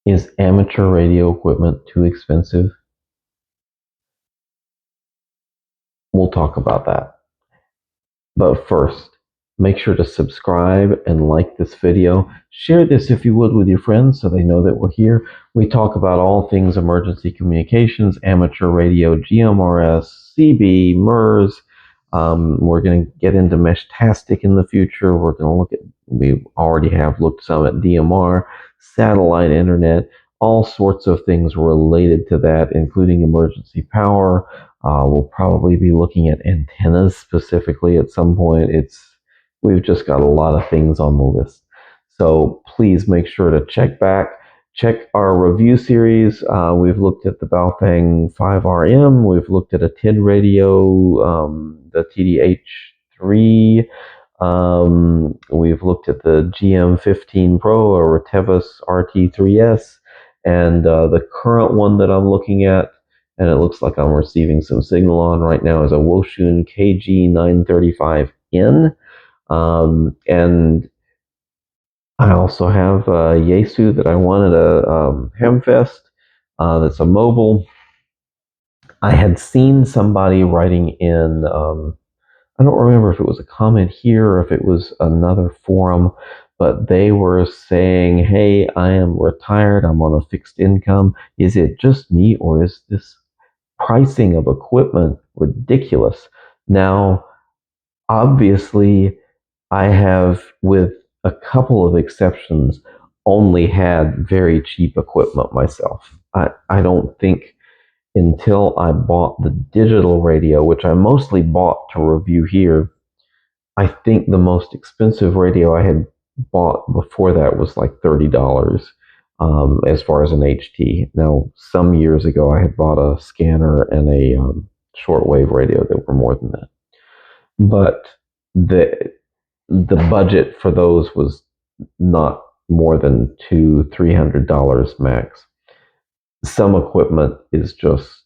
Is amateur radio equipment too expensive? We'll talk about that. But first, make sure to subscribe and like this video. Share this if you would with your friends so they know that we're here. We talk about all things emergency communications, amateur radio, GMRS, CB, MERS. We're going to get into Meshtastic in the future. We're going to look at, we already have looked some at DMR, satellite internet, all sorts of things related to that, including emergency power. We'll probably be looking at antennas specifically at some point. We've just got a lot of things on the list. So please make sure to check our review series. We've looked at the Baofeng 5RM. We've looked at a TidRadio, the TDH3. We've looked at the GM15-PRO or Retevis RT3S. And the current one that I'm looking at, and it looks like I'm receiving some signal on right now, is a Woshun KG935N. And I also have a Yaesu that I won at a Hamfest. That's a mobile. I had seen somebody writing in, I don't remember if it was a comment here or if it was another forum, but they were saying, hey, I am retired. I'm on a fixed income. Is it just me, or is this pricing of equipment ridiculous? Now, obviously, I have, with a couple of exceptions, only had very cheap equipment myself. I don't think until I bought the digital radio, which I mostly bought to review here, I think the most expensive radio I had bought before that was like $30 as far as an HT. Now, some years ago, I had bought a scanner and a shortwave radio that were more than that. But the budget for those was not more than $200-300 max. Some equipment is just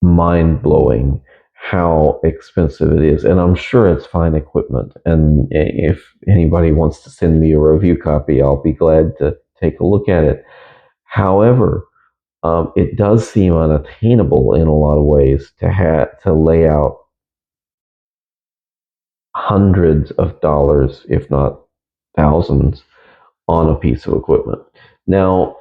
mind blowing how expensive it is, and I'm sure it's fine equipment. And if anybody wants to send me a review copy, I'll be glad to take a look at it. However, it does seem unattainable in a lot of ways to lay out hundreds of dollars, if not thousands, on a piece of equipment. Now,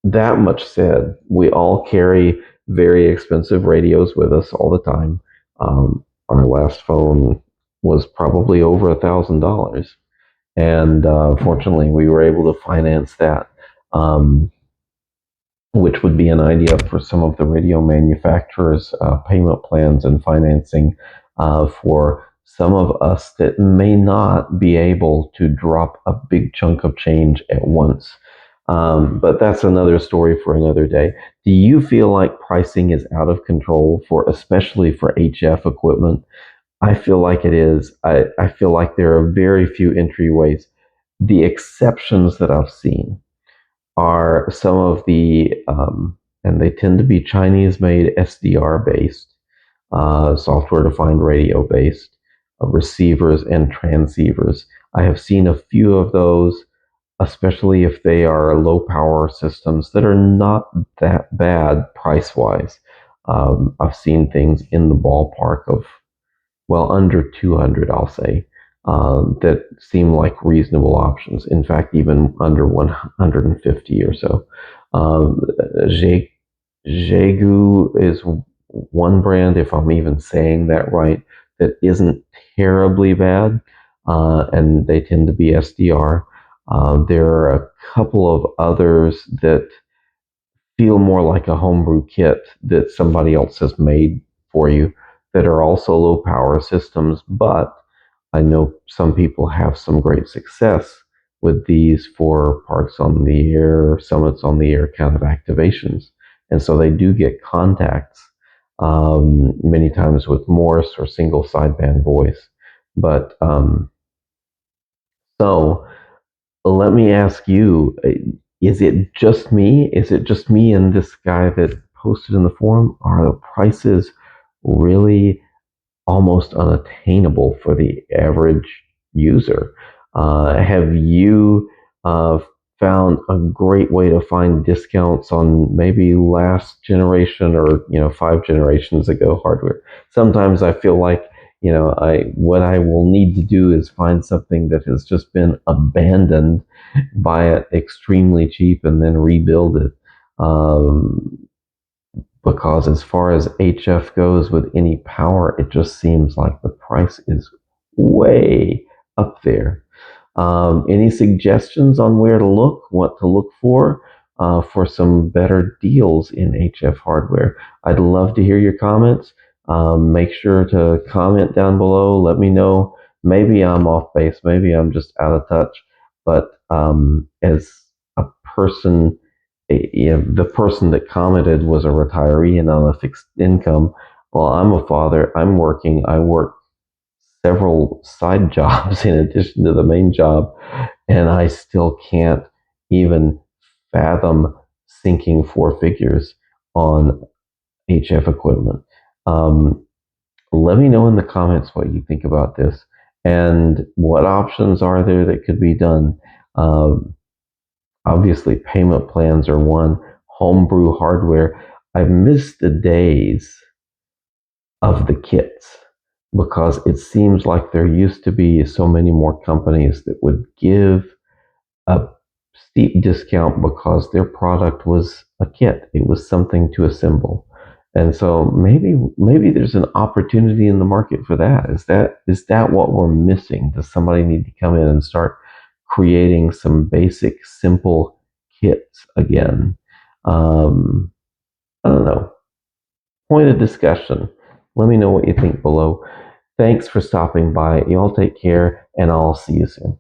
that much said, we all carry very expensive radios with us all the time. Our last phone was probably over $1,000, and fortunately, we were able to finance that, which would be an idea for some of the radio manufacturers' payment plans and financing for some of us that may not be able to drop a big chunk of change at once. But that's another story for another day. Do you feel like pricing is out of control especially for HF equipment? I feel like it is. I feel like there are very few entryways. The exceptions that I've seen are some of and they tend to be Chinese made SDR based, software defined radio based receivers and transceivers. I have seen a few of those, especially if they are low power systems that are not that bad price wise. I've seen things in the ballpark of, well, under 200, I'll say, that seem like reasonable options. In fact, even under 150 or so. Jaegu is one brand, if I'm even saying that right, that isn't terribly bad, and they tend to be SDR. There are a couple of others that feel more like a homebrew kit that somebody else has made for you that are also low power systems, but I know some people have some great success with these for parks on the air, summits on the air kind of activations. And so they do get contacts many times with Morse or single sideband voice. But so let me ask you, is it just me? Is it just me and this guy that posted in the forum? Are the prices really almost unattainable for the average user? Have you found a great way to find discounts on maybe last generation or 5 generations ago hardware. Sometimes I feel like what I will need to do is find something that has just been abandoned, buy it extremely cheap, and then rebuild it. Because as far as HF goes with any power, it just seems like the price is way up there. Any suggestions on where to look, what to look for some better deals in HF hardware? I'd love to hear your comments. Make sure to comment down below. Let me know. Maybe I'm off base. Maybe I'm just out of touch. But as a person, the person that commented was a retiree and on a fixed income. Well, I'm a father. I'm working. I work several side jobs in addition to the main job, and I still can't even fathom sinking 4 figures on HF equipment. Um, Let me know in the comments what you think about this and what options are there that could be done. Obviously, payment plans are one, homebrew hardware. I miss the days of the kits because it seems like there used to be so many more companies that would give a steep discount because their product was a kit. It was something to assemble. And so maybe there's an opportunity in the market for that. Is that what we're missing? Does somebody need to come in and start creating some basic simple kits again? Um, I don't know. Point of discussion. Let me know what you think below. Thanks for stopping by. Y'all take care, and I'll see you soon.